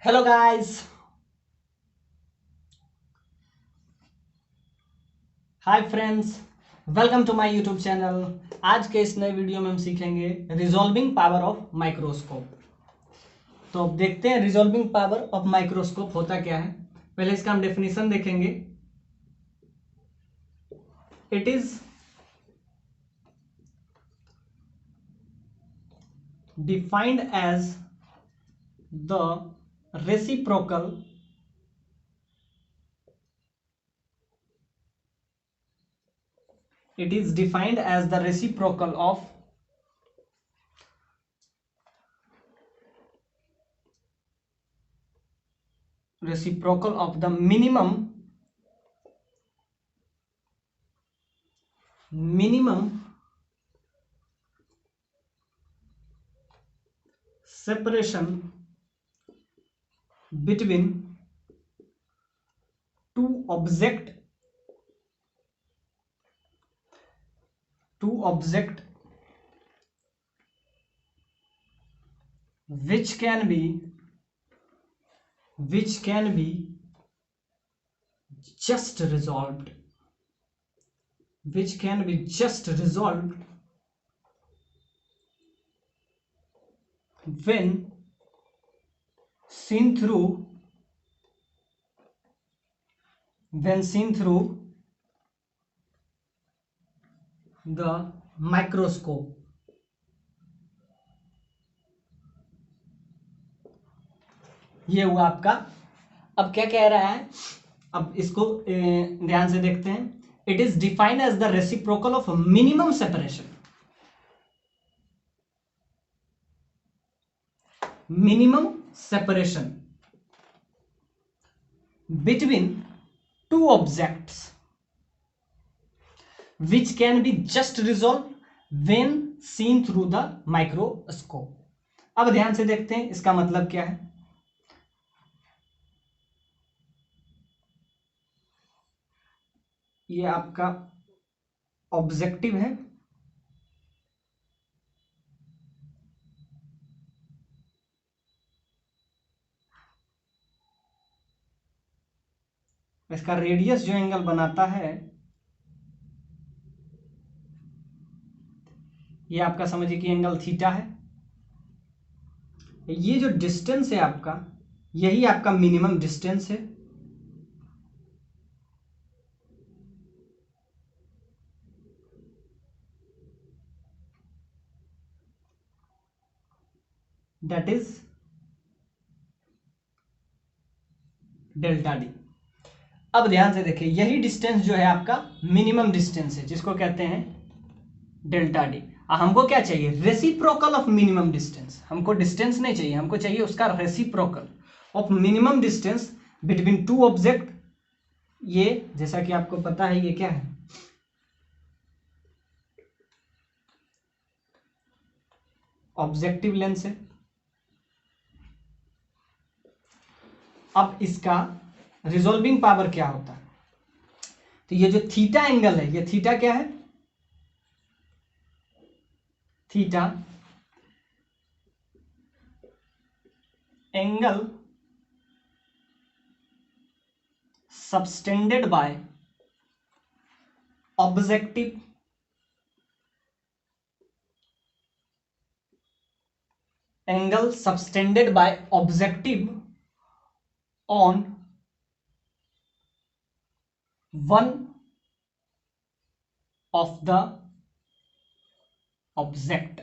Hello guys, hi friends, welcome to my YouTube channel. आज के इस नए वीडियो में हम सीखेंगे रिजॉल्विंग पावर ऑफ माइक्रोस्कोप। तो अब देखते हैं रिजॉल्विंग पावर ऑफ माइक्रोस्कोप होता क्या है। पहले इसका हम डेफिनेशन देखेंगे। It is defined as the reciprocal it is defined as the reciprocal of the minimum separation between two object which can be just resolved when seen through the microscope। ये हुआ आपका। अब क्या कह रहा है, अब इसको ध्यान से देखते हैं। It is defined as the reciprocal of minimum separation between two objects which can be just resolved when seen through the microscope। अब ध्यान से देखते हैं इसका मतलब क्या है। ये आपका ऑब्जेक्टिव है, इसका रेडियस जो एंगल बनाता है ये आपका समझिए कि एंगल थीटा है। ये जो डिस्टेंस है आपका, यही आपका मिनिमम डिस्टेंस है। That is delta D. अब ध्यान से देखिए, यही डिस्टेंस जो है आपका मिनिमम डिस्टेंस है, जिसको कहते हैं डेल्टा डी। हमको क्या चाहिए? Reciprocal of minimum distance. हमको डिस्टेंस नहीं चाहिए, हमको चाहिए उसका reciprocal of minimum distance between two object. ये जैसा कि आपको पता है ये क्या है, ऑब्जेक्टिव लेंस है। अब इसका रिजॉल्विंग पावर क्या होता है? तो ये जो थीटा एंगल है, ये थीटा क्या है? Theta angle subtended by objective on one of the object,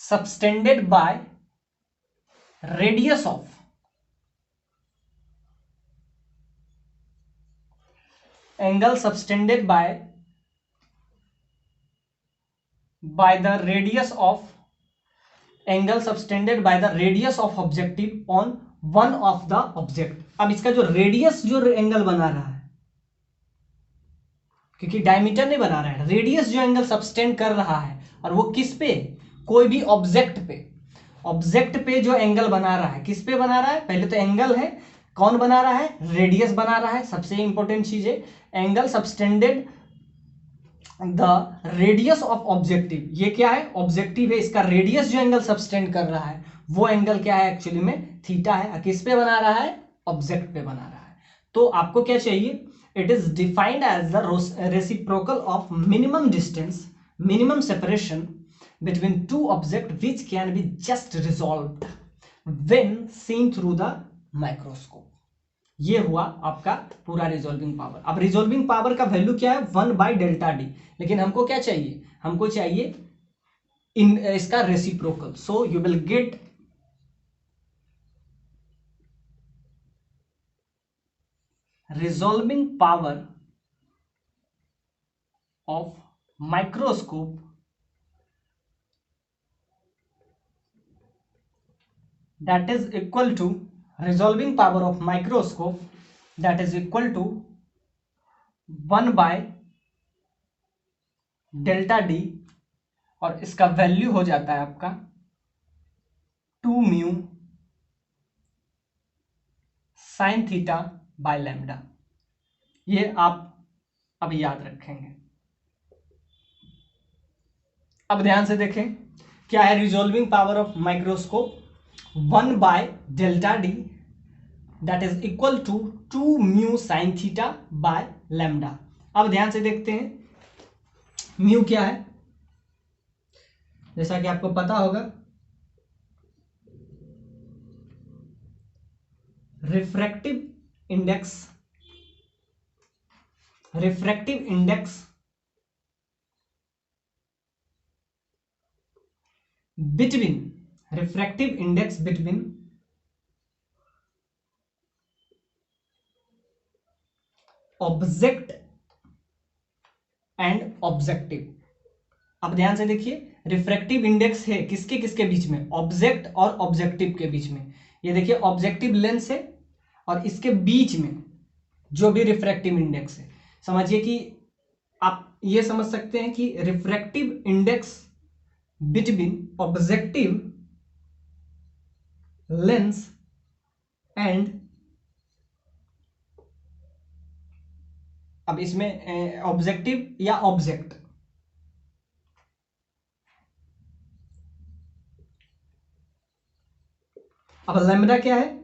subtended by radius of angle subtended by the radius of angle subtended by the radius of objective on one of the object। अब इसका जो radius जो angle बना रहा है, क्योंकि diameter नहीं बना रहा है, रेडियस जो एंगल सबस्टेंड कर रहा है, और वो किस पे? कोई भी ऑब्जेक्ट पे जो एंगल बना रहा है, किस पे बना रहा है? पहले तो एंगल है, कौन बना रहा है? रेडियस बना रहा है। सबसे इंपॉर्टेंट चीज है, angle subtended the radius of objective, ये क्या है, ऑब्जेक्टिव है, इसका रेडियस जो एंगल सबटेंड कर रहा है वो एंगल क्या है, एक्चुअली में थीटा है। किस पे बना रहा है, ऑब्जेक्ट पे बना रहा है। तो आपको क्या चाहिए, it is defined as the reciprocal of minimum distance, minimum separation between two objects which can be just resolved when seen through the microscope। ये हुआ आपका पूरा रिजॉल्विंग पावर। अब रिजॉल्विंग पावर का वैल्यू क्या है, 1/Δd, लेकिन हमको क्या चाहिए, हमको चाहिए इन इसका reciprocal. So you will get resolving power of microscope that is equal to resolving power of microscope that is equal to 1/Δd, और इसका वैल्यू हो जाता है आपका 2 mu sine theta by lambda. ये आप अब याद रखेंगे। अब ध्यान से देखें क्या है resolving power of microscope, 1/Δd that is equal to 2 mu sine theta by lambda. अब ध्यान से देखते हैं म्यू क्या है, जैसा कि आपको पता होगा refractive index between object and objective. अब ध्यान से देखिए रिफ्रैक्टिव इंडेक्स है किसके किसके बीच में, ऑब्जेक्ट और ऑब्जेक्टिव के बीच में। ये देखिए ऑब्जेक्टिव लेंस है और इसके बीच में जो भी रिफ्रैक्टिव इंडेक्स है, समझिए कि आप ये समझ सकते हैं कि refractive index between objective lens and, अब इसमें ऑब्जेक्टिव या ऑब्जेक्ट, अब लैम्डा क्या है,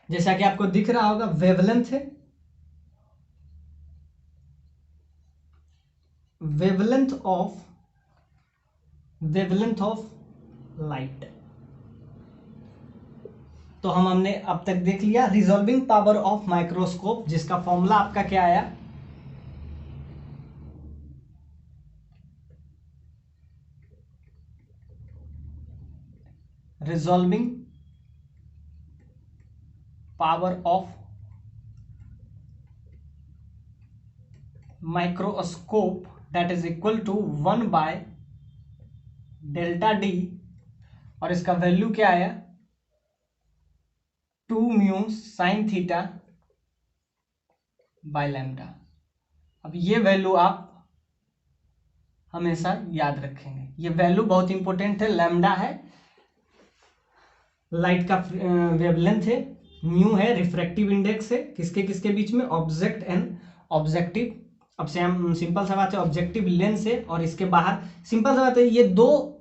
जैसा कि आपको दिख रहा होगा वेवलेंथ है, वेवलेंथ ऑफ लाइट। तो हमने अब तक देख लिया रिजॉल्विंग पावर ऑफ माइक्रोस्कोप, जिसका फॉर्मूला आपका क्या आया, resolving power of microscope that is equal to 1/Δd, और इसका वैल्यू क्या आया 2 mu sine theta by lambda. अब ये वैल्यू आप हमेशा याद रखेंगे, ये वैल्यू बहुत इंपॉर्टेंट है। लैम्डा है लाइट का वेवलेंथ है, म्यू है रिफ्रैक्टिव इंडेक्स है किसके किसके बीच में, ऑब्जेक्ट एंड ऑब्जेक्टिव। अब से हम सिंपल सा बात है ऑब्जेक्टिव लेंस है और इसके बाहर सिंपल सा बात है ये दो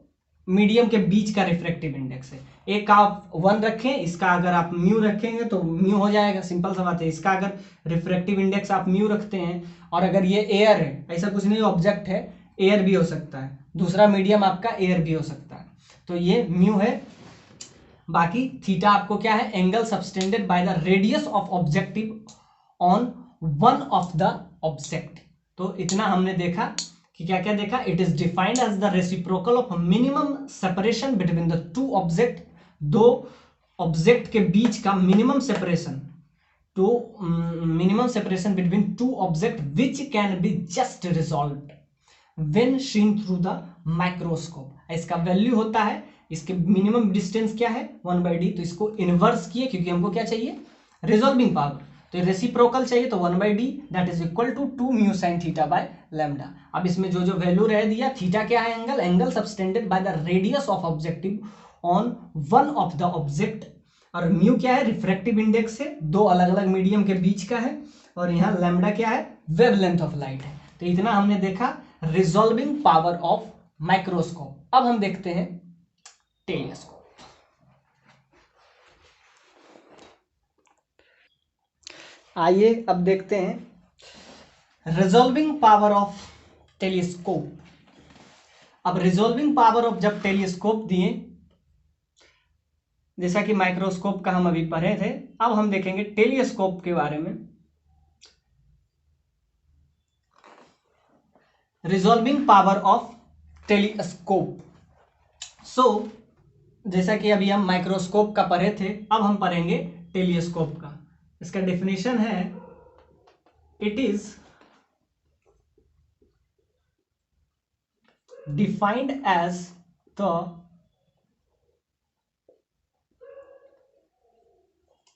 मीडियम के बीच का रिफ्रैक्टिव इंडेक्स है। एक आप 1 रखें, इसका अगर आप म्यू रखेंगे तो म्यू हो जाएगा, सिंपल सा बात है। इसका अगर रिफ्रैक्टिव इंडेक्स आप म्यू रखते हैं, और अगर ये एयर है, ऐसा कुछ नहीं ऑब्जेक्ट है, एयर भी हो सकता है, दूसरा मीडियम आपका एयर भी हो सकता है, तो ये म्यू है। बाकी थीटा आपको क्या है, angle subtended by the radius of objective on one of the object. तो इतना हमने देखा कि क्या क्या देखा, it is defined as the reciprocal of minimum separation between the two object, दो ऑब्जेक्ट के बीच का minimum separation, minimum separation between two object which can be just resolved when seen through the microscope. इसका value होता है, इसके minimum distance क्या है 1/d, तो इसको इनवर्स किए क्योंकि हमको क्या चाहिए रिजॉल्विंग पावर, तो रेसिप्रोकल चाहिए तो 1/d that is equal to 2 mu sine theta by lambda. अब इसमें जो जो वैल्यू रह दिया, थीटा क्या है angle subtended by the radius of objective on one of the object, और म्यू क्या है रिफ्रैक्टिव इंडेक्स है, दो अलग अलग मीडियम के बीच का है, और यहाँ लैम्डा क्या है वेवलेंथ ऑफ लाइट है। तो इतना हमने देखा रिजॉल्विंग पावर ऑफ माइक्रोस्कोप। अब हम देखते हैं टेलीस्कोप। आइए अब देखते हैं रिजॉल्विंग पावर ऑफ टेलीस्कोप। अब रिजॉल्विंग पावर ऑफ जब टेलीस्कोप दिए, जैसा कि माइक्रोस्कोप का हम अभी पढ़े थे, अब हम देखेंगे टेलीस्कोप के बारे में। Resolving power of telescope. So जैसा कि अभी हम माइक्रोस्कोप का पढ़े थे, अब हम पढ़ेंगे टेलीस्कोप का। इसका डेफिनेशन है, it is defined as the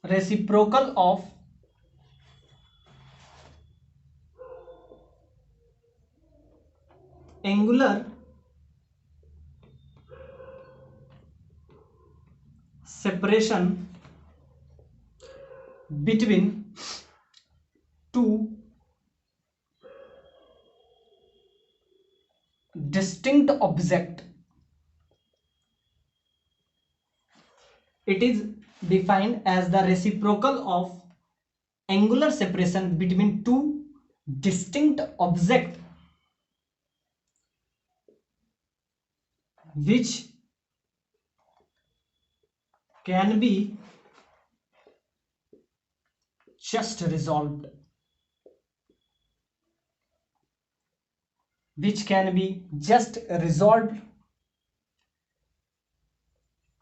reciprocal of angular separation between two distinct objects. It is defined as the reciprocal of angular separation between two distinct objects which can be just resolved,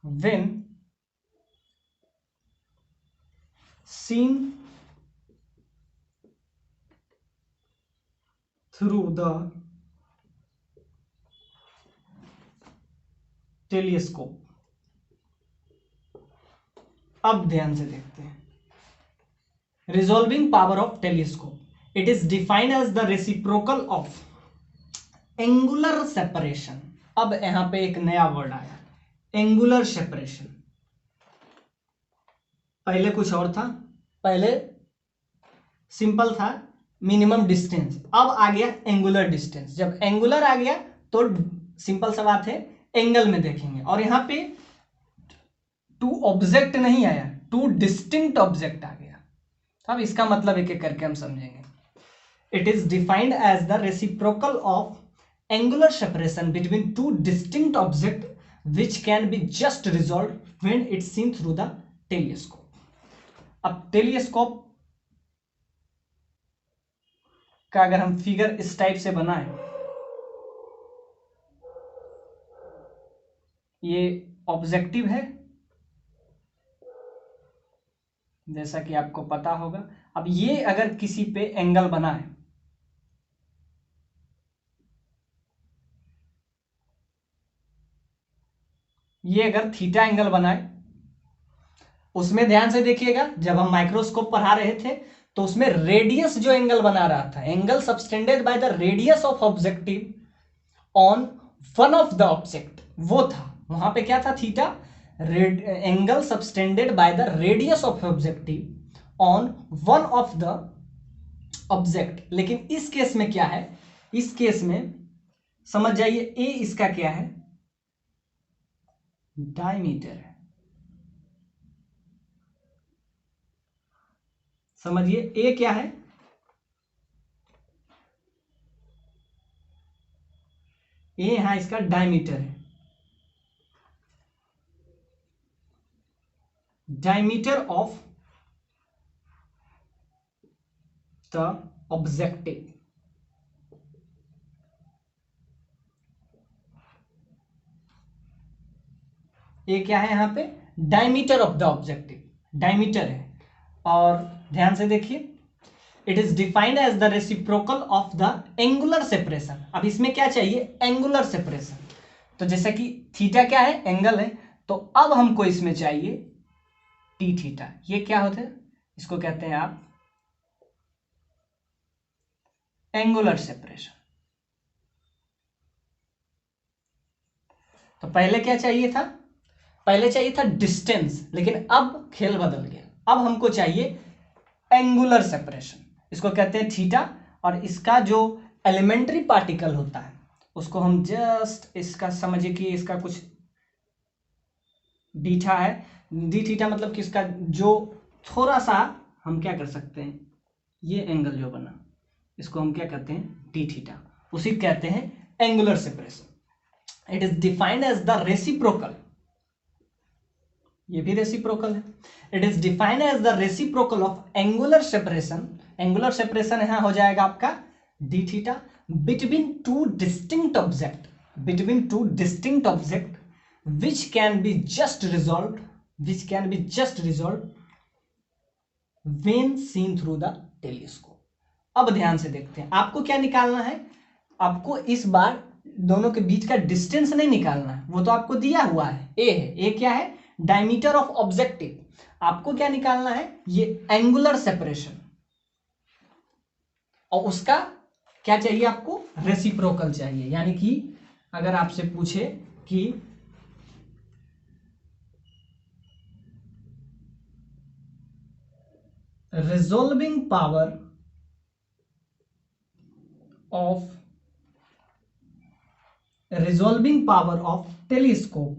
when seen through the telescope. अब ध्यान से देखते हैं resolving power of telescope. It is defined as the reciprocal of angular separation. अब यहां पे एक नया वर्ड आया, एंगुलर सेपरेशन। पहले कुछ और था, पहले सिंपल था मिनिमम डिस्टेंस, अब आ गया एंगुलर डिस्टेंस। जब एंगुलर आ गया तो सिंपल सा बात है एंगल में देखेंगे, और यहां पे टू ऑब्जेक्ट नहीं आया, टू डिस्टिंक्ट ऑब्जेक्ट आ गया। तो अब इसका मतलब एक एक करके हम समझेंगे। It is defined as the reciprocal of angular separation between two distinct object which can be just resolve when it's seen through the telescope. अब टेलीस्कोप का अगर हम फिगर इस टाइप से बनाएं, ये ऑब्जेक्टिव है जैसा कि आपको पता होगा। अब ये अगर किसी पे एंगल बनाए, ये अगर थीटा एंगल बनाए, उसमें ध्यान से देखिएगा, जब हम माइक्रोस्कोप पढ़ा रहे थे तो उसमें रेडियस जो एंगल बना रहा था, angle subtended by the radius of objective on one of the object, वो था। वहां पे क्या था, theta, angle subtended by the radius of objective on one of the object. लेकिन इस केस में क्या है, इस केस में समझ जाइए, ए इसका क्या है, डायमीटर है। समझिए ए क्या है, ए यहां इसका डायमीटर है, डायमीटर ऑफ द ऑब्जेक्टिव। ये क्या है, यहां पे diameter of the objective, diameter है। और ध्यान से देखिए, it is defined as the reciprocal of the angular separation. अब इसमें क्या चाहिए, एंगुलर सेपरेशन। तो जैसा कि थीटा क्या है, एंगल है, तो अब हमको इसमें चाहिए टी थीटा। ये क्या होता है, इसको कहते हैं आप एंगुलर सेपरेशन। तो पहले क्या चाहिए था, पहले चाहिए था डिस्टेंस, लेकिन अब खेल बदल गया, अब हमको चाहिए एंगुलर सेपरेशन। इसको कहते हैं थीटा, और इसका जो एलिमेंट्री पार्टिकल होता है उसको हम जस्ट इसका समझिए कि इसका कुछ डीठा है, डी थीटा मतलब कि इसका जो थोड़ा सा हम क्या कर सकते हैं, ये एंगल जो बना इसको हम क्या कहते हैं, डी थीटा, उसी कहते हैं angular separation. It is defined as the reciprocal, ये भी रेसिप्रोकल है। It is defined as the reciprocal of angular separation. Angular separation यहां हो जाएगा आपका d theta between two distinct object, between two distinct object which can be just resolved when seen through the telescope। अब ध्यान से देखते हैं, आपको क्या निकालना है, आपको इस बार दोनों के बीच का डिस्टेंस नहीं निकालना है, वो तो आपको दिया हुआ है, ए है, ए क्या है, डायमीटर ऑफ ऑब्जेक्टिव। आपको क्या निकालना है, ये एंगुलर सेपरेशन, और उसका क्या चाहिए आपको, रेसिप्रोकल चाहिए। यानी कि अगर आपसे पूछे कि resolving power of telescope,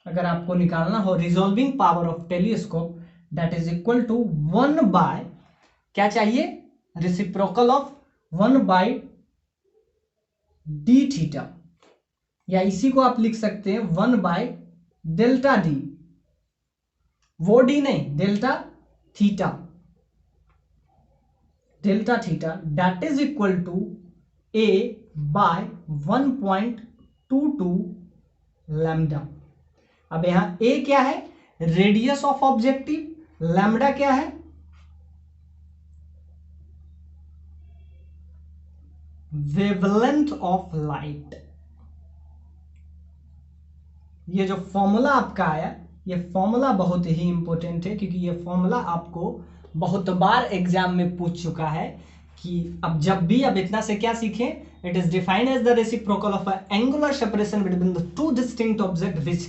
अगर आपको निकालना हो resolving power of telescope that is equal to 1 by क्या चाहिए, reciprocal of 1 by d theta, या इसी को आप लिख सकते हैं 1 बाय डेल्टा डी, वो डी नहीं, delta theta, delta theta that is equal to a by 1.22 lambda. अब यहां ए क्या है, रेडियस ऑफ ऑब्जेक्टिव, लैम्डा क्या है, वेवलेंथ ऑफ लाइट। ये जो फॉर्मूला आपका आया, ये फॉर्मूला बहुत ही इंपॉर्टेंट है, क्योंकि ये फॉर्मूला आपको बहुत बार एग्जाम में पूछ चुका है कि अब जब भी अब इतना से क्या सीखें, it is defined as the reciprocal of angular separation between the two distinct object which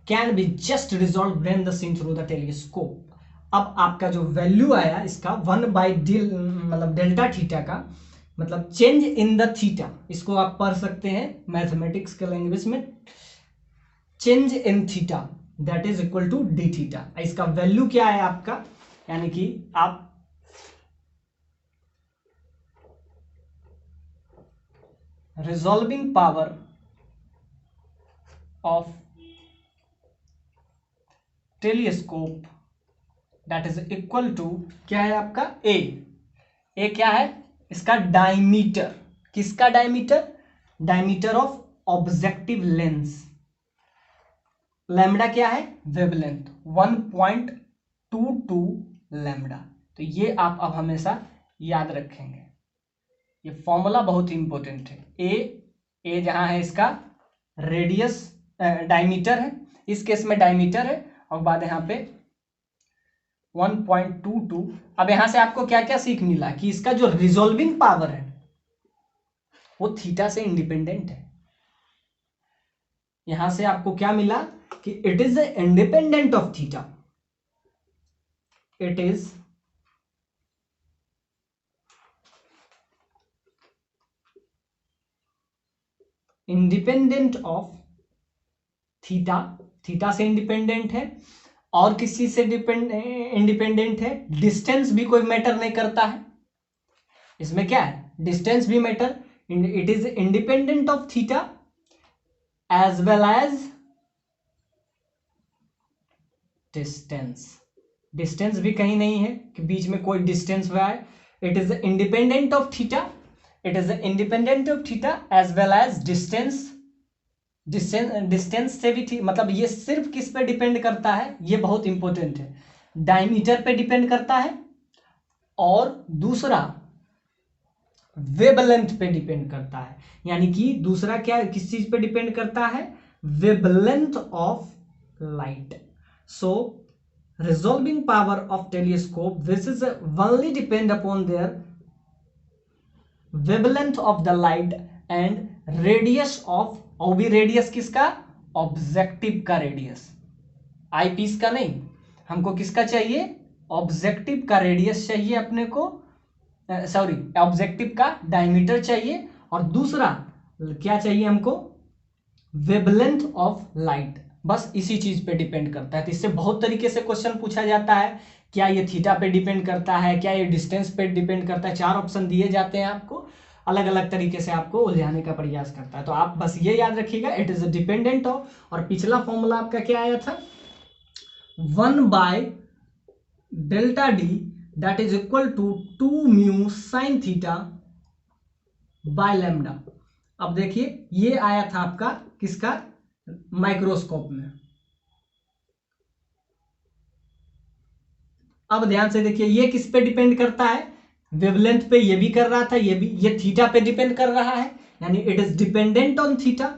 can be just resolve when the seen through the telescope. अब आपका जो वैल्यू आया इसका 1 बाई मतलब डेल्टा थीटा का मतलब चेंज इन द थीटा, इसको आप पढ़ सकते हैं मैथमेटिक्स के लैंग्वेज में, change in theta that is equal to d theta. इसका वैल्यू क्या है आपका, यानी कि आप resolving power of telescope that is equal to क्या है आपका, ए क्या है, इसका डायमीटर, किसका diameter, diameter of objective lens, lambda क्या है, वेवलेंथ 1.22 लैम्डा। तो ये आप अब हमेशा याद रखेंगे, ये फॉर्मूला बहुत ही इंपॉर्टेंट है। ए जहां है इसका रेडियस डायमीटर है, इस केस में डायमीटर है, और बाद यहां पे 1.22। अब यहां से आपको क्या क्या सीख मिला कि इसका जो रिजॉल्विंग पावर है वो थीटा से इंडिपेंडेंट है। यहां से आपको क्या मिला कि it is independent of theta, it is independent of theta, theta से इंडिपेंडेंट है, और किसी से इंडिपेंडेंट है, डिस्टेंस भी कोई मैटर नहीं करता है, इसमें क्या है, डिस्टेंस भी matter, it is independent of theta as well as distance, distance भी कहीं नहीं है कि बीच में कोई डिस्टेंस हुआ है, it is independent of theta, it is independent of theta as well as distance, distance से भी थी, मतलब ये सिर्फ किस पे डिपेंड करता है, ये बहुत इंपॉर्टेंट है, डायमीटर पे डिपेंड करता है, और दूसरा वेवलेंथ पे डिपेंड करता है। यानी कि दूसरा क्या, किस चीज पे डिपेंड करता है, wavelength of light. So resolving power of telescope, this is only depend upon their wavelength of the light and radius of, और भी रेडियस किसका, ऑब्जेक्टिव का रेडियस, आई पीस का नहीं, हमको किसका चाहिए, ऑब्जेक्टिव का रेडियस चाहिए अपने को, सॉरी ऑब्जेक्टिव का डायमीटर चाहिए, और दूसरा क्या चाहिए हमको, वेवलेंथ ऑफ लाइट। बस इसी चीज पे डिपेंड करता है। तो इससे बहुत तरीके से क्वेश्चन पूछा जाता है, क्या ये थीटा पे डिपेंड करता है, क्या ये डिस्टेंस पे डिपेंड करता है। 4 ऑप्शन दिए जाते हैं आपको, अलग अलग तरीके से आपको उलझाने का प्रयास करता है। तो आप बस ये याद रखिएगा, इट इज डिपेंडेंट ऑफ, और पिछला फॉर्मूला आपका क्या आया था, 1/Δd that is equal to 2 μ sin theta by lambda. अब देखिए ये आया था आपका किसका, माइक्रोस्कोप में। अब ध्यान से देखिए ये किस पे डिपेंड करता है, वेवलेंथ पे, ये भी कर रहा था, ये भी, ये थीटा पे डिपेंड कर रहा है, यानी it is dependent on theta,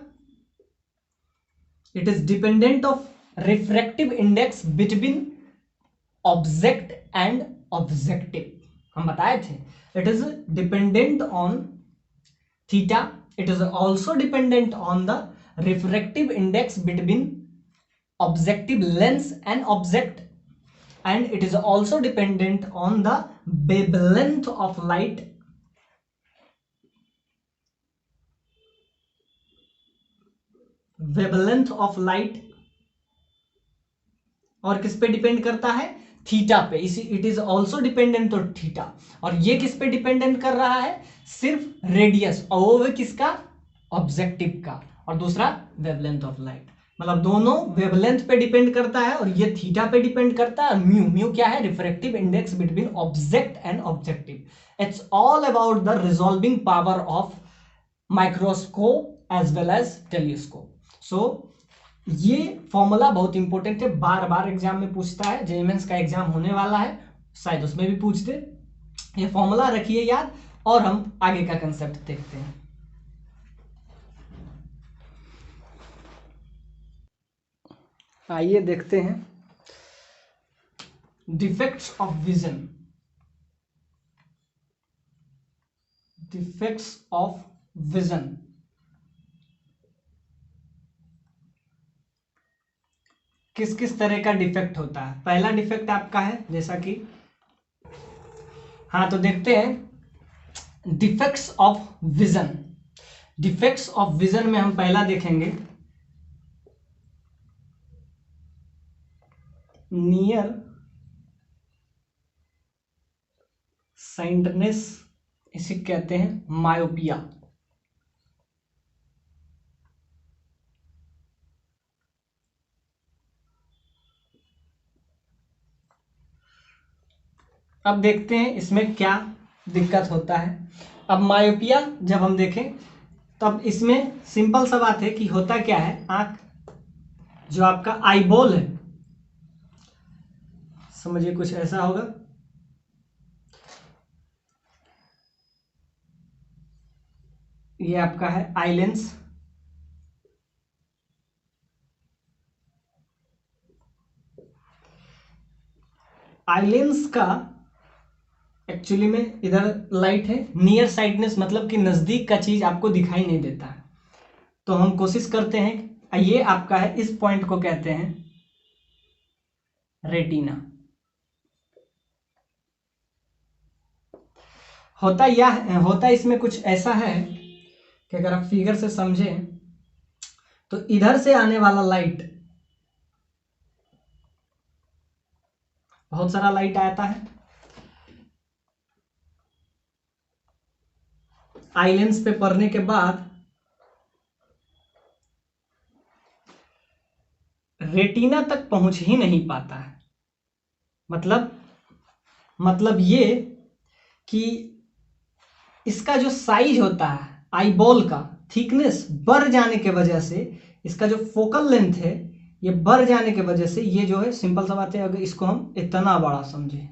it is dependent of refractive index between object and objective, हम बताए थे। It is dependent on theta, it is also dependent on the refractive index between objective lens and object, and it is also dependent on the wavelength of light, wavelength of light, और किस पे depend करता है, theta पे। इसी it is also dependent on theta, और ये किस पे डिपेंडेंट कर रहा है, सिर्फ रेडियस, और वो किसका, ऑब्जेक्टिव का, और दूसरा वेवलेंथ ऑफ लाइट। मतलब दोनों वेवलेंथ पे डिपेंड करता है, और ये थीटा पे डिपेंड करता है। म्यू, म्यू क्या है, refractive index between object and objective. It's all about the resolving power of microscope as well as telescope. So ये फॉर्मूला बहुत इंपॉर्टेंट है, बार बार एग्जाम में पूछता है, जेईई मेंस का एग्जाम होने वाला है, शायद उसमें भी पूछ दे। ये फॉर्मूला रखिए याद, और हम आगे का कंसेप्ट देखते हैं। आइए देखते हैं defects of vision, defects of vision. किस किस तरह का डिफेक्ट होता है। पहला डिफेक्ट आपका है जैसा कि, हाँ तो देखते हैं defects of vision. Defects of vision में हम पहला देखेंगे नियर साइंटनेस, इसे कहते हैं मायोपिया। अब देखते हैं इसमें क्या दिक्कत होता है। अब मायोपिया जब हम देखें, तब इसमें सिंपल सा बात है कि होता क्या है, आंख जो आपका आईबॉल है, समझिए कुछ ऐसा होगा, ये आपका है आई लेंस, आई लेंस का एक्चुअली में इधर लाइट है, नियर साइटनेस मतलब कि नजदीक का चीज आपको दिखाई नहीं देता है। तो हम कोशिश करते हैं, ये आपका है, इस पॉइंट को कहते हैं रेटिना। होता इसमें कुछ ऐसा है कि अगर आप फिगर से समझें तो इधर से आने वाला लाइट, बहुत सारा लाइट आता है, आई लेंस पे पड़ने के बाद रेटिना तक पहुंच ही नहीं पाता है। मतलब ये कि इसका जो साइज होता है आईबॉल का, थिकनेस बढ़ जाने के वजह से, इसका जो फोकल लेंथ है ये बढ़ जाने के वजह से, ये जो है सिंपल सा बात है, अगर इसको हम इतना बड़ा समझे,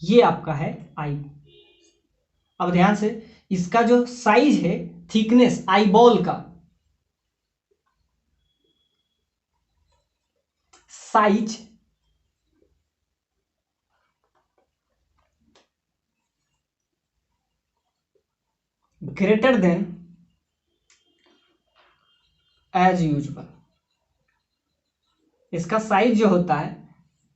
ये आपका है आई। अब ध्यान से, इसका जो साइज है, थिकनेस आईबॉल का size greater than as usual, इसका साइज जो होता है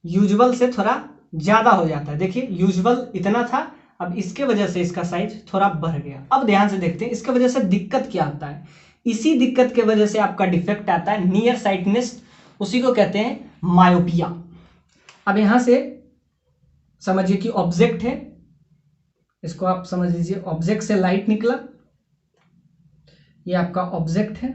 यूजुअल से थोड़ा ज्यादा हो जाता है। देखिए यूजुअल इतना था, अब इसके वजह से इसका साइज थोड़ा बढ़ गया। अब ध्यान से देखते हैं इसके वजह से दिक्कत क्या आता है। इसी दिक्कत के वजह से आपका डिफेक्ट आता है नियर साइटनेस, उसी को कहते हैं मायोपिया। अब यहां से समझिए कि ऑब्जेक्ट है, इसको आप समझ लीजिए ऑब्जेक्ट से लाइट निकला, ये आपका ऑब्जेक्ट है,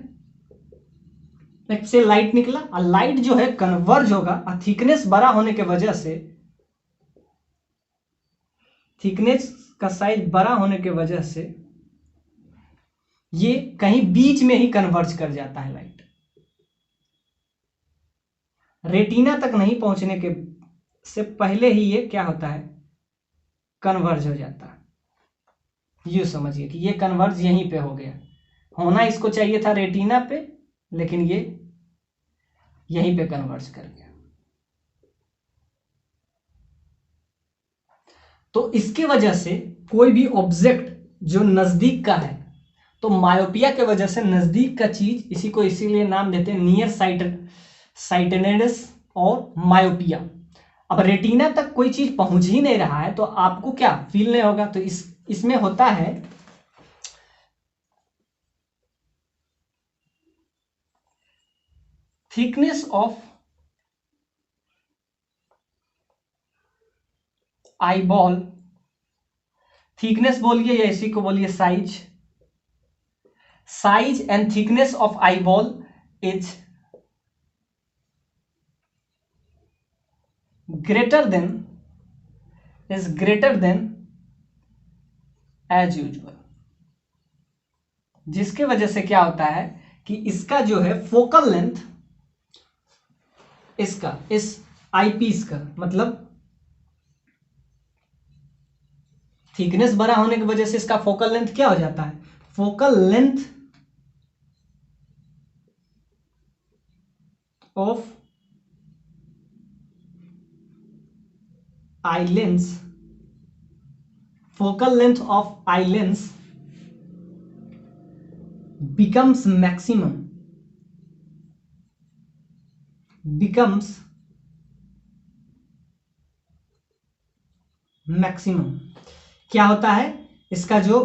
से लाइट निकला और लाइट जो है कन्वर्ज होगा और थिकनेस बड़ा होने के वजह से, थिकनेस का साइज बड़ा होने के वजह से ये कहीं बीच में ही कन्वर्ज कर जाता है लाइट, रेटिना तक नहीं पहुंचने के से पहले ही ये क्या होता है, कन्वर्ज हो जाता है। ये समझिए कि ये कन्वर्ज यहीं पे हो गया, होना इसको चाहिए था रेटिना पे, लेकिन ये यहीं पे कन्वर्ज कर गया। तो इसके वजह से कोई भी ऑब्जेक्ट जो नजदीक का है, तो मायोपिया के वजह से नजदीक का चीज, इसी को इसीलिए नाम देते हैं नियर साइटेडनेस और मायोपिया। अब रेटिना तक कोई चीज पहुंच ही नहीं रहा है तो आपको क्या फील नहीं होगा। तो इसमें होता है थिकनेस ऑफ आईबॉल, थिकनेस बोलिए या इसी को बोलिए size, size and thickness of eyeball is greater than as usual, जिसके वजह से क्या होता है कि इसका जो है फोकल लेंथ, इसका इस आईपीस का मतलब थिकनेस बड़ा होने की वजह से इसका फोकल लेंथ क्या हो जाता है, focal length of eye lens, focal length of eye lens becomes maximum क्या होता है, इसका जो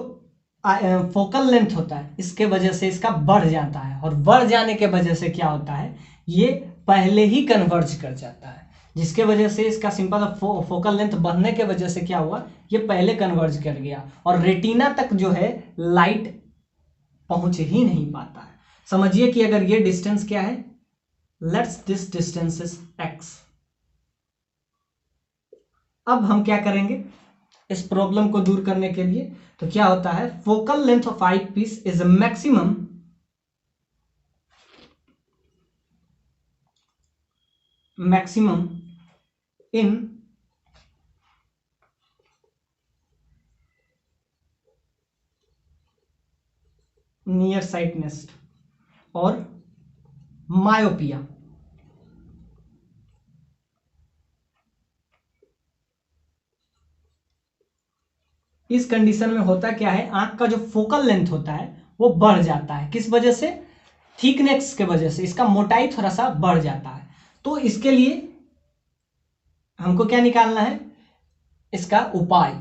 फोकल लेंथ होता है इसके वजह से इसका बढ़ जाता है, और बढ़ जाने के वजह से क्या होता है, ये पहले ही कन्वर्ज कर जाता है, जिसके वजह से इसका सिंपल फोकल लेंथ बढ़ने के वजह से क्या हुआ, ये पहले कन्वर्ज कर गया और रेटिना तक जो है लाइट पहुंच ही नहीं पाता है। समझिए कि अगर ये डिस्टेंस क्या है, let's this distance is x। अब हम क्या करेंगे इस प्रॉब्लम को दूर करने के लिए, तो क्या होता है, focal length of eye piece is maximum in near sightness और मायोपिया। इस कंडीशन में होता क्या है, आंख का जो फोकल लेंथ होता है वो बढ़ जाता है, किस वजह से, थिकनेस के वजह से, इसका मोटाई थोड़ा सा बढ़ जाता है। तो इसके लिए हमको क्या निकालना है, इसका उपाय,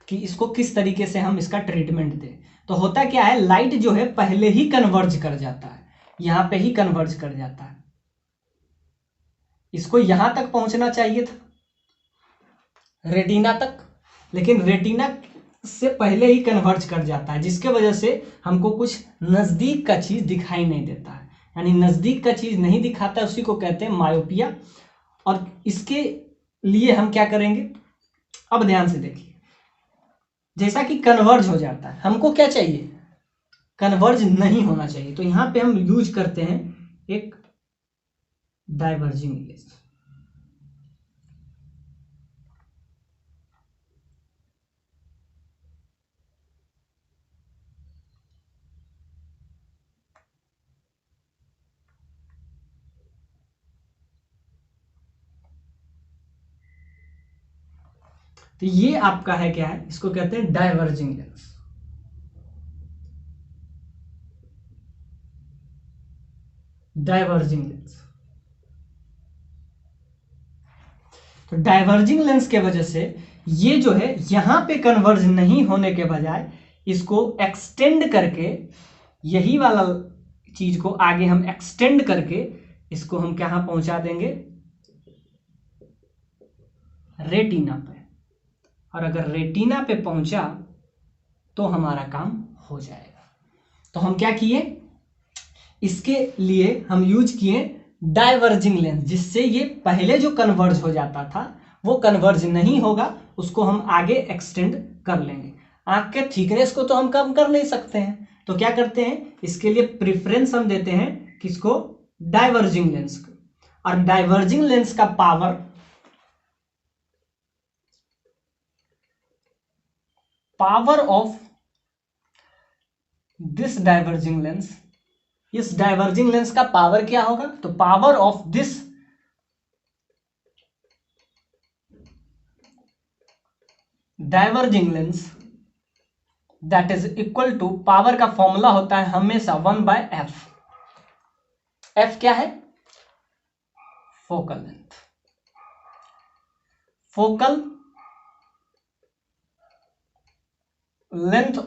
कि इसको किस तरीके से हम इसका ट्रीटमेंट दें। तो होता क्या है, लाइट जो है पहले ही कन्वर्ज कर जाता है, यहां पे ही कन्वर्ज कर जाता है, इसको यहां तक पहुंचना चाहिए था रेटिना तक, लेकिन रेटिना से पहले ही कन्वर्ज कर जाता है, जिसके वजह से हमको कुछ नजदीक का चीज दिखाई नहीं देता है, यानी नजदीक का चीज नहीं दिखाता है, उसी को कहते हैं मायोपिया। और इसके लिए हम क्या करेंगे, अब ध्यान से देखिए, जैसा कि कन्वर्ज हो जाता है, हमको क्या चाहिए, कन्वर्ज नहीं होना चाहिए, तो यहां पे हम यूज करते हैं एक डाइवर्जिंग इमेज। तो ये आपका है क्या है, इसको कहते हैं डाइवर्जिंग लेंस। डाइवर्जिंग लेंस तो डाइवर्जिंग लेंस के वजह से ये जो है यहां पे कन्वर्ज नहीं होने के बजाय इसको एक्सटेंड करके, यही वाला चीज को आगे हम एक्सटेंड करके इसको हम कहां पहुंचा देंगे, रेटिना पे। और अगर रेटिना पे पहुंचा तो हमारा काम हो जाएगा। तो हम क्या किए, इसके लिए हम यूज किए डाइवर्जिंग लेंस, जिससे ये पहले जो कन्वर्ज हो जाता था वो कन्वर्ज नहीं होगा, उसको हम आगे एक्सटेंड कर लेंगे। आंख के थिकनेस को तो हम कम कर नहीं सकते हैं, तो क्या करते हैं, इसके लिए प्रेफरेंस हम देते हैं किसको, डाइवर्जिंग लेंस को। और डाइवर्जिंग लेंस का power of this diverging lens, इस डाइवर्जिंग लेंस का पावर क्या होगा, तो power of this diverging lens that is equal to, power का फॉर्मूला होता है हमेशा 1/f। f क्या है, focal length. Focal length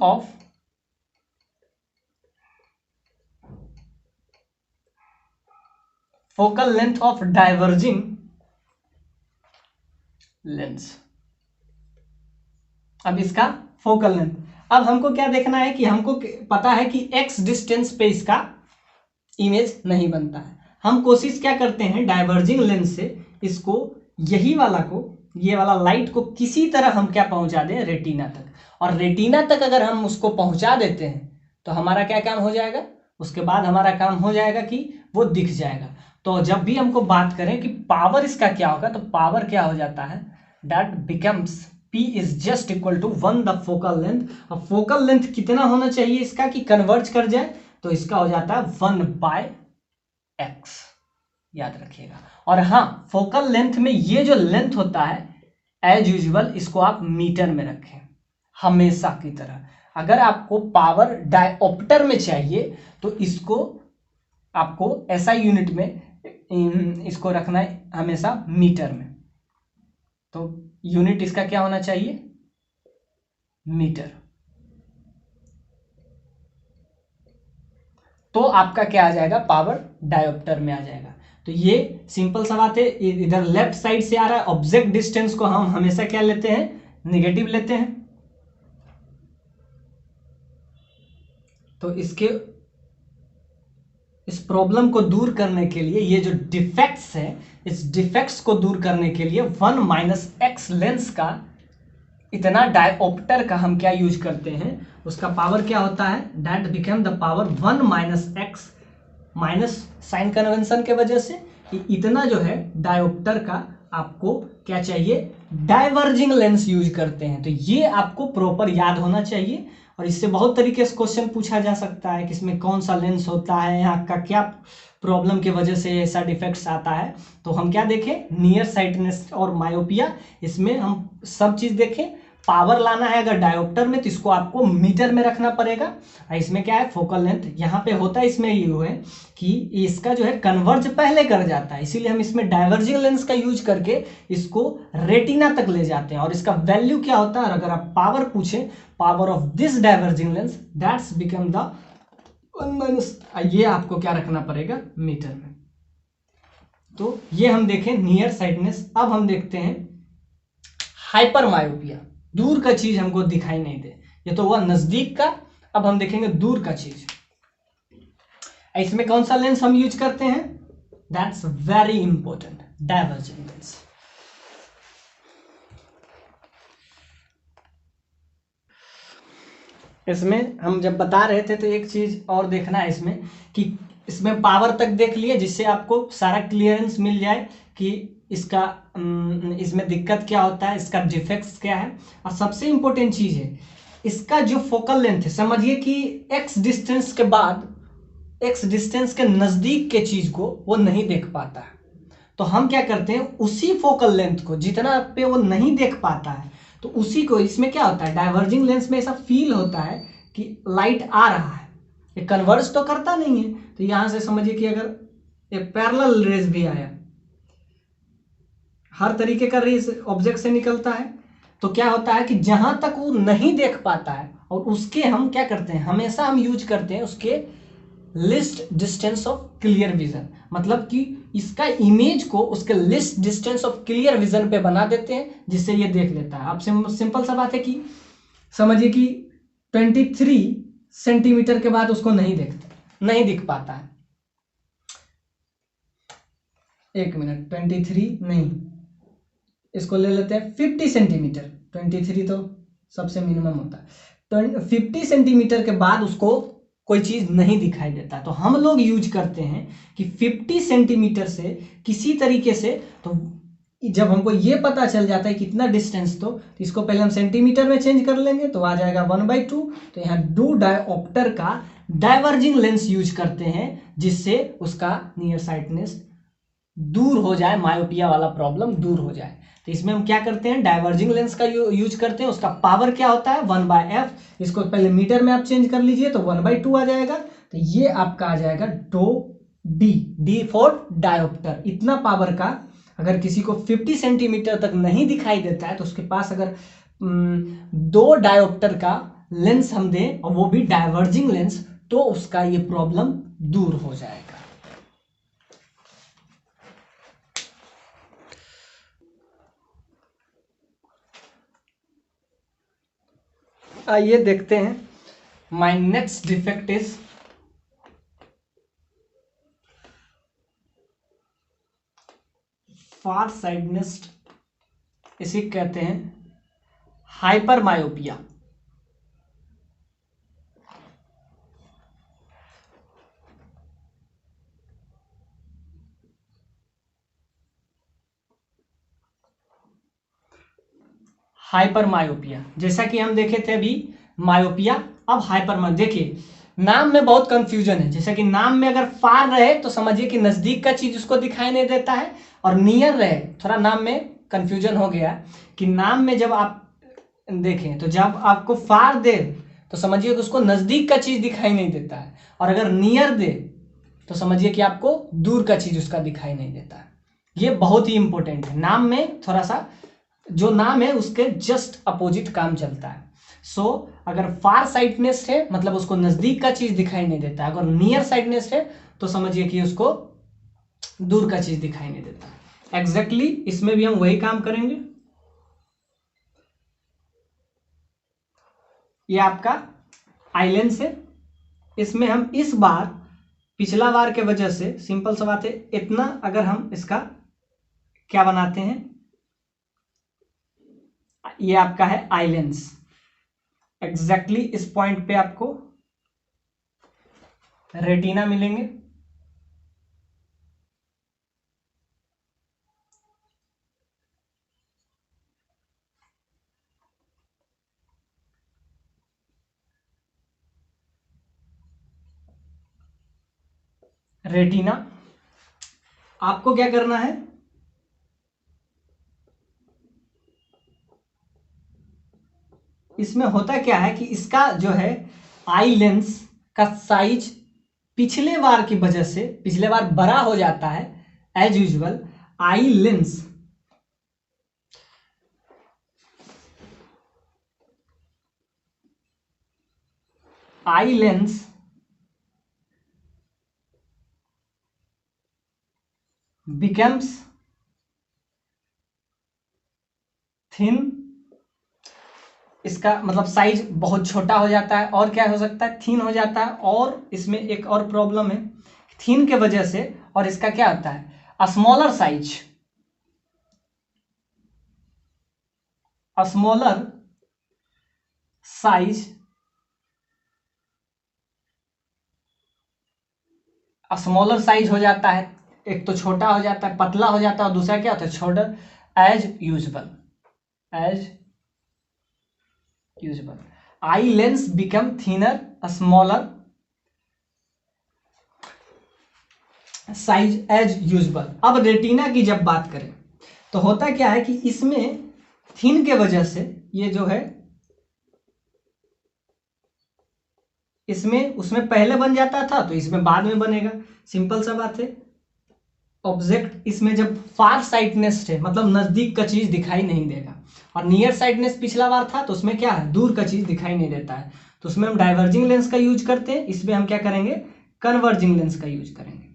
of diverging lens. अब इसका फोकल लेंथ, अब हमको क्या देखना है कि हमको पता है कि x डिस्टेंस पे इसका इमेज नहीं बनता है। हम कोशिश क्या करते हैं, डाइवर्जिंग लेंस से इसको, यही वाला को, ये वाला लाइट को किसी तरह हम क्या पहुंचा दें, रेटिना तक। और रेटिना तक अगर हम उसको पहुंचा देते हैं तो हमारा क्या काम हो जाएगा, उसके बाद हमारा काम हो जाएगा कि वो दिख जाएगा। तो जब भी हमको बात करें कि पावर इसका क्या होगा, तो पावर क्या हो जाता है, that becomes P is just equal to 1 the focal length. अब फोकल लेंथ कितना होना चाहिए इसका कि कन्वर्ज कर जाए, तो इसका हो जाता है 1/x, याद रखिएगा। और हाँ, फोकल लेंथ में ये जो लेंथ होता है एज यूजुअल इसको आप मीटर में रखें हमेशा की तरह। अगर आपको पावर डायोप्टर में चाहिए तो इसको आपको ऐसा यूनिट में इसको रखना है हमेशा मीटर में। तो यूनिट इसका क्या होना चाहिए, मीटर। तो आपका क्या आ जाएगा, पावर डायोप्टर में आ जाएगा। तो ये सिंपल सा बात है। इधर लेफ्ट साइड से आ रहा है, ऑब्जेक्ट डिस्टेंस को हम हमेशा क्या लेते हैं, नेगेटिव लेते हैं। तो इस प्रॉब्लम को दूर करने के लिए, ये जो डिफेक्ट्स है, इस डिफेक्ट्स को दूर करने के लिए 1-x लेंस का, इतना डायोप्टर का हम क्या यूज करते हैं, उसका पावर क्या होता है, that become the power 1-x, minus sign convention के वजह से इतना जो है डायोप्टर का आपको क्या चाहिए, डाइवर्जिंग लेंस यूज करते हैं। तो ये आपको प्रॉपर याद होना चाहिए। और इससे बहुत तरीके से क्वेश्चन पूछा जा सकता है कि इसमें कौन सा लेंस होता है, यहाँ का क्या प्रॉब्लम की वजह से ऐसा डिफेक्ट्स आता है। तो हम क्या देखें, नियर साइटनेस और मायोपिया, इसमें हम सब चीज देखें। पावर लाना है अगर डायोप्टर में तो इसको आपको मीटर में रखना पड़ेगा। इसमें क्या है, फोकल लेंथ यहाँ पे होता है, इसमें ये है कि इसका जो है कन्वर्ज पहले कर जाता है, इसीलिए हम इसमें डाइवर्जिंग लेंस का यूज करके इसको रेटिना तक ले जाते हैं। और इसका वैल्यू क्या होता है, अगर आप पावर पूछे, power of this diverging lens that's become the 1-, ये आपको क्या रखना पड़ेगा, मीटर में। तो ये हम देखें नियर साइटनेस। अब हम देखते हैं हाइपर मायोपिया, दूर का चीज हमको दिखाई नहीं दे, ये तो हुआ नजदीक का। अब हम देखेंगे दूर का चीज, इसमें कौन सा लेंस हम यूज करते हैं, that's very important, diverging lens. इसमें हम जब बता रहे थे तो एक चीज और देखना है इसमें कि इसमें पावर तक देख लिए, जिससे आपको सारा क्लियरेंस मिल जाए कि इसका इसमें दिक्कत क्या होता है, इसका डिफेक्ट्स क्या है। और सबसे इंपॉर्टेंट चीज है इसका जो फोकल लेंथ है, समझिए कि एक्स डिस्टेंस के बाद, एक्स डिस्टेंस के नजदीक के चीज को वो नहीं देख पाता है। तो हम क्या करते हैं, उसी फोकल लेंथ को जितना पे वो नहीं देख पाता है, तो उसी को, इसमें क्या होता है, डाइवर्जिंग लेंस में ऐसा फील होता है कि लाइट आ रहा है, ये कन्वर्ज तो करता नहीं है। तो यहां से समझिए कि अगर ये पैरेलल रेज भी आया हर तरीके का रेस ऑब्जेक्ट से निकलता है। तो क्या होता है कि जहां तक वो नहीं देख पाता है, और उसके हम क्या करते हैं, हमेशा हम यूज करते हैं उसके list distance of clear vision, मतलब कि इसका इमेज को उसके list distance of clear vision पे बना देते हैं, जिससे ये देख लेता है। अब सिंपल सा बात है कि समझिए कि 23 सेंटीमीटर के बाद उसको नहीं दिख पाता है। 1 मिनट, 23 नहीं, इसको ले लेते हैं 50 सेंटीमीटर। 23 तो सबसे मिनिमम होता है। 50 सेंटीमीटर के बाद उसको कोई चीज नहीं दिखाई देता, तो हम लोग यूज करते हैं कि 50 सेंटीमीटर से किसी तरीके से, तो जब हमको ये पता चल जाता है कितना डिस्टेंस, तो इसको पहले हम सेंटीमीटर में चेंज कर लेंगे, तो आ जाएगा 1/2। तो यहाँ डू डायोप्टर का डाइवर्जिंग लेंस यूज करते हैं, जिससे उसका नियर साइटनेस दूर हो जाए, मायोपिया वाला प्रॉब्लम दूर हो जाए। तो इसमें हम क्या करते हैं, डाइवर्जिंग लेंस का यूज करते हैं। उसका पावर क्या होता है, 1/f। इसको पहले मीटर में आप चेंज कर लीजिए, तो 1/2 आ जाएगा। तो ये आपका आ जाएगा डी फॉर डायोप्टर। इतना पावर का अगर किसी को 50 सेंटीमीटर तक नहीं दिखाई देता है, तो उसके पास अगर 2 डायोप्टर का लेंस हम दें, और वो भी डाइवर्जिंग लेंस, तो उसका ये प्रॉब्लम दूर हो जाएगा। आइए देखते हैं, my next defect is far sightedness. इसे कहते हैं हाइपर मायोपिया। हाइपर मायोपिया, जैसा कि हम देखे थे अभी मायोपिया, अब हाइपर। देखिए नाम में बहुत कंफ्यूजन है। जैसा कि नाम में अगर फार रहे तो समझिए कि नजदीक का चीज उसको दिखाई नहीं देता है, और नियर रहे, थोड़ा नाम में कंफ्यूजन हो गया कि नाम में जब आप देखें तो जब आपको फार दे तो समझिए कि उसको नजदीक का चीज दिखाई नहीं देता है, और अगर नियर दे तो समझिए कि आपको दूर का चीज उसका दिखाई नहीं देता है। ये बहुत ही इंपॉर्टेंट है, नाम में थोड़ा सा जो नाम है उसके जस्ट अपोजिट काम चलता है। सो अगर फार साइडनेस है मतलब उसको नजदीक का चीज दिखाई नहीं देता है, अगर नियर साइडनेस है तो समझिए कि उसको दूर का चीज दिखाई नहीं देता। एग्जैक्टली इसमें भी हम वही काम करेंगे। ये आपका आइलेंस है। इसमें हम इस बार पिछला बार के वजह से सिंपल सा बात है, इतना अगर हम इसका क्या बनाते हैं, ये आपका है आइलेंस। एग्जैक्टली इस पॉइंट पे आपको रेटिना मिलेंगे। रेटिना आपको क्या करना है, इसमें होता क्या है कि इसका जो है आई लेंस का साइज पिछले बार की वजह से पिछले बार बड़ा हो जाता है। As usual eye lens becomes thin. इसका मतलब साइज बहुत छोटा हो जाता है, और क्या हो सकता है, थिन हो जाता है। और इसमें एक और प्रॉब्लम है, थिन के वजह से, और इसका क्या होता है, smaller size, smaller size, smaller size हो जाता है। एक तो छोटा हो जाता है, पतला हो जाता है, और दूसरा क्या होता है, छोटा। As usual eye lens become thinner, smaller size as usual. अब रेटिना की जब बात करें तो होता क्या है कि इसमें थिन के वजह से ये जो है, इसमें उसमें पहले बन जाता था तो इसमें बाद में बनेगा। सिंपल सा बात है। ऑब्जेक्ट इसमें जब फार साइटनेस है मतलब नजदीक का चीज दिखाई नहीं देगा, और नियर साइटनेस पिछला बार था तो उसमें क्या है, दूर का चीज दिखाई नहीं देता है, तो उसमें हम डाइवर्जिंग लेंस का यूज करते हैं, इसमें हम क्या करेंगे, कन्वर्जिंग लेंस का यूज करेंगे।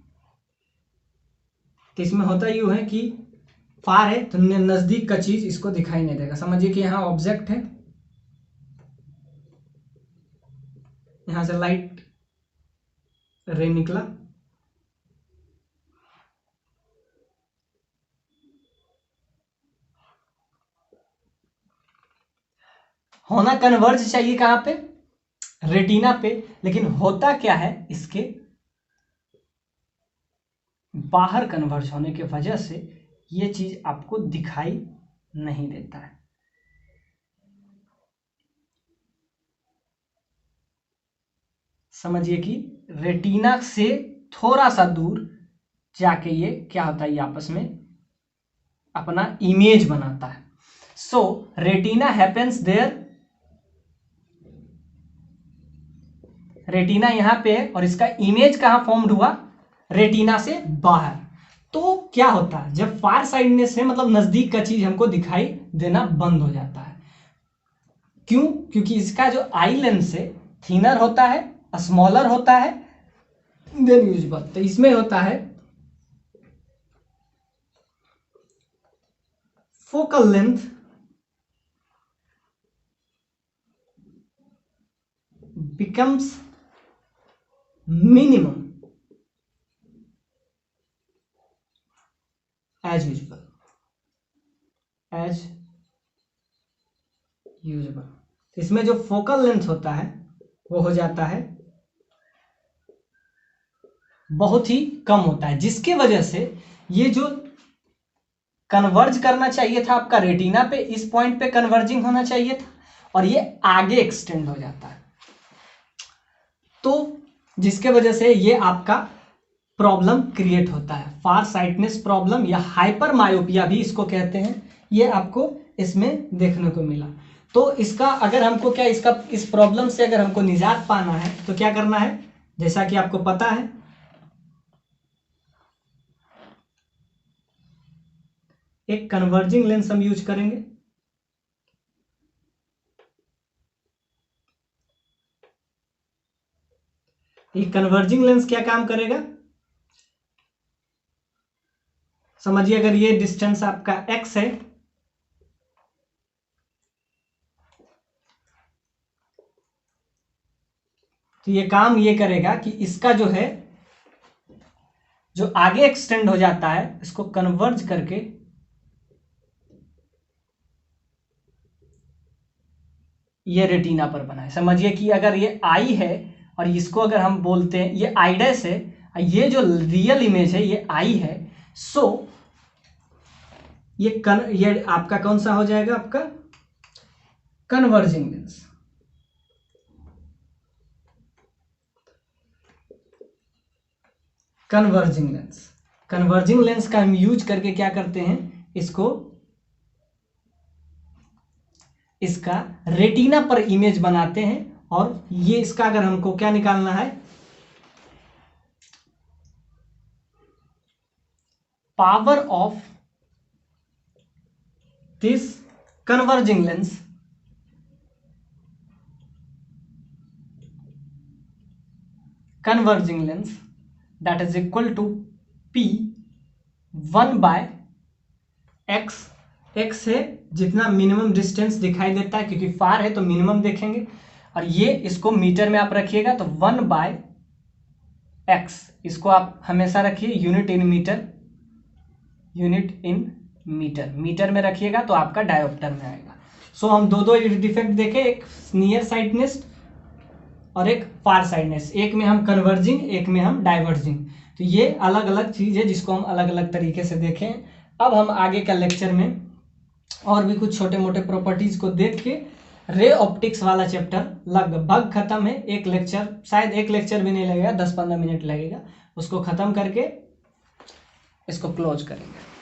तो इसमें होता यूं है कि फार है तो नजदीक का चीज इसको दिखाई नहीं देगा। समझिए कि यहाँ ऑब्जेक्ट है, यहां से लाइट रे निकला, होना कन्वर्ज चाहिए कहां पे, रेटिना पे, लेकिन होता क्या है, इसके बाहर कन्वर्ज होने की वजह से ये चीज आपको दिखाई नहीं देता है। समझिए कि रेटिना से थोड़ा सा दूर जाके ये क्या होता है, ये आपस में अपना इमेज बनाता है। सो रेटिना हैपेंस देयर, रेटिना यहां पे है और इसका इमेज कहां फॉर्म्ड हुआ, रेटिना से बाहर। तो क्या होता है, जब फार साइडनेस से मतलब नजदीक का चीज हमको दिखाई देना बंद हो जाता है। क्यों, क्योंकि इसका जो आई लेंस है थिनर होता है, स्मॉलर होता है देन यूजुअल। तो इसमें होता है focal length becomes minimum as usual, as usual। इसमें जो फोकल लेंथ होता है वो हो जाता है बहुत ही कम होता है, जिसके वजह से ये जो कन्वर्ज करना चाहिए था आपका रेटिना पे, इस पॉइंट पे कन्वर्जिंग होना चाहिए था, और ये आगे एक्सटेंड हो जाता है। तो जिसके वजह से ये आपका प्रॉब्लम क्रिएट होता है, फार साइटनेस प्रॉब्लम या हाइपर मायोपिया भी इसको कहते हैं, ये आपको इसमें देखने को मिला। तो इसका अगर हमको क्या, इसका इस प्रॉब्लम से अगर हमको निजात पाना है तो क्या करना है, जैसा कि आपको पता है एक कन्वर्जिंग लेंस हम यूज करेंगे। ये कन्वर्जिंग लेंस क्या काम करेगा, समझिए अगर ये डिस्टेंस आपका x है, तो ये काम ये करेगा कि इसका जो है जो आगे एक्सटेंड हो जाता है इसको कन्वर्ज करके ये रेटिना पर बनाए। समझिए कि अगर ये आई है और इसको अगर हम बोलते हैं ये आई डैश है, ये जो रियल इमेज है ये आई है, सो ये आपका कौन सा हो जाएगा, आपका converging lens. Converging lens, converging lens का हम यूज करके क्या करते हैं, इसको इसका रेटिना पर इमेज बनाते हैं, और ये इसका अगर हमको क्या निकालना है, power of this converging lens that is equal to P 1/x। x है जितना मिनिमम डिस्टेंस दिखाई देता है, क्योंकि फार है तो मिनिमम देखेंगे, और ये इसको मीटर में आप रखिएगा तो 1/x, इसको आप हमेशा रखिए unit in metre, unit in metre, metre में रखिएगा तो आपका डायोप्टर में आएगा। सो हम दो डिफेक्ट देखे, एक नियर साइडनेस और एक फार साइडनेस, एक में हम कन्वर्जिंग एक में हम डाइवर्जिंग। तो ये अलग अलग चीज है जिसको हम अलग अलग तरीके से देखें। अब हम आगे का लेक्चर में और भी कुछ छोटे मोटे प्रॉपर्टीज को देख के रे ऑप्टिक्स वाला चैप्टर लगभग खत्म है। एक लेक्चर, शायद एक लेक्चर भी नहीं लगेगा, 10-15 मिनट लगेगा, उसको खत्म करके इसको क्लोज करेंगे।